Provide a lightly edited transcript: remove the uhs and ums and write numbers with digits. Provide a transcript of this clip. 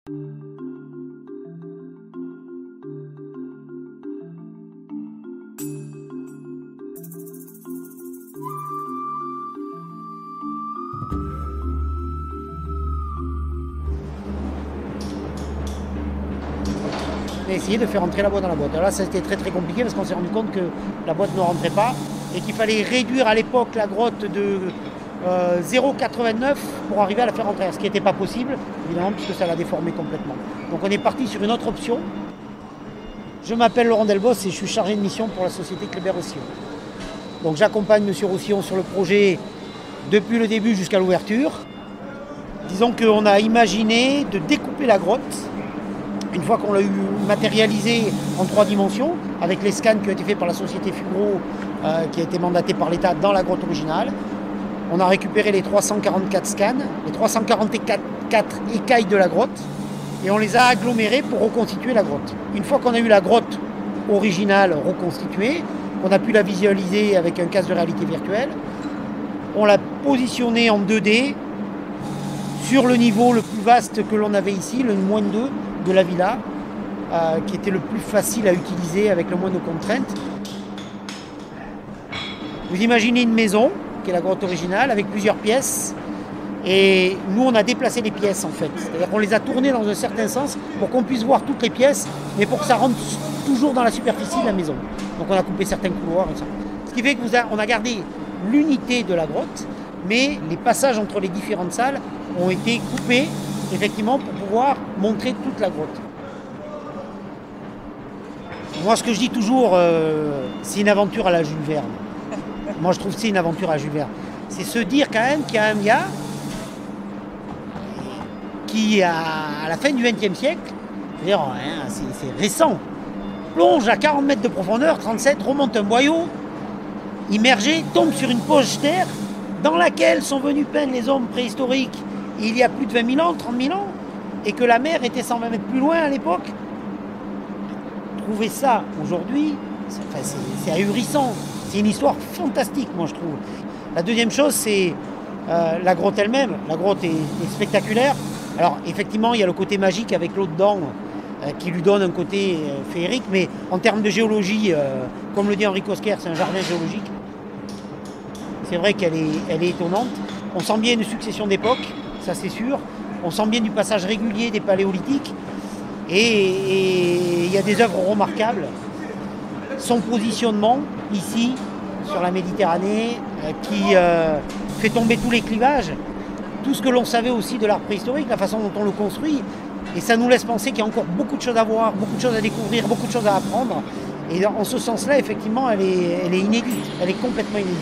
On a essayé de faire entrer la boîte dans la boîte. Alors là, ça a été très très compliqué parce qu'on s'est rendu compte que la boîte ne rentrait pas et qu'il fallait réduire à l'époque la grotte de 0,89 pour arriver à la faire rentrer, ce qui n'était pas possible, évidemment, puisque ça l'a déformé complètement. Donc on est parti sur une autre option. Je m'appelle Laurent Delbos et je suis chargé de mission pour la société Kléber-Roussillon. Donc j'accompagne M. Roussillon sur le projet depuis le début jusqu'à l'ouverture. Disons qu'on a imaginé de découper la grotte une fois qu'on l'a eu matérialisé en 3 dimensions, avec les scans qui ont été faits par la société Fugro, qui a été mandatée par l'État dans la grotte originale. On a récupéré les 344 scans, les 344 écailles de la grotte, et on les a agglomérés pour reconstituer la grotte. Une fois qu'on a eu la grotte originale reconstituée, on a pu la visualiser avec un casque de réalité virtuelle, on l'a positionnée en 2D sur le niveau le plus vaste que l'on avait ici, le -2 de la villa, qui était le plus facile à utiliser avec le moins de contraintes. Vous imaginez une maison, qui est la grotte originale, avec plusieurs pièces, et nous on a déplacé les pièces en fait. C'est-à-dire qu'on les a tournées dans un certain sens pour qu'on puisse voir toutes les pièces, mais pour que ça rentre toujours dans la superficie de la maison. Donc on a coupé certains couloirs et ça. Ce qui fait qu'on a gardé l'unité de la grotte, mais les passages entre les différentes salles ont été coupés effectivement pour pouvoir montrer toute la grotte. Moi ce que je dis toujours, c'est une aventure à la Jules Verne. Moi je trouve que c'est une aventure à Jules Verne. C'est se dire quand même qu'il y a un gars qui à la fin du XXe siècle, c'est récent, plonge à 40 mètres de profondeur, 37, remonte un boyau, immergé, tombe sur une poche terre dans laquelle sont venus peindre les hommes préhistoriques il y a plus de 20 000 ans, 30 000 ans, et que la mer était 120 mètres plus loin à l'époque. Trouver ça aujourd'hui, c'est ahurissant. C'est une histoire fantastique, moi je trouve. La deuxième chose, c'est la grotte elle-même. La grotte est spectaculaire. Alors effectivement, il y a le côté magique avec l'eau dedans qui lui donne un côté féerique, mais en termes de géologie, comme le dit Henri Cosquer, c'est un jardin géologique. C'est vrai qu'elle est étonnante. On sent bien une succession d'époques, ça c'est sûr. On sent bien du passage régulier des paléolithiques. Et il y a des œuvres remarquables. Son positionnement ici, sur la Méditerranée, qui fait tomber tous les clivages. Tout ce que l'on savait aussi de l'art préhistorique, la façon dont on le construit. Et ça nous laisse penser qu'il y a encore beaucoup de choses à voir, beaucoup de choses à découvrir, beaucoup de choses à apprendre. Et en ce sens-là, effectivement, elle est inédite. Elle est complètement inédite.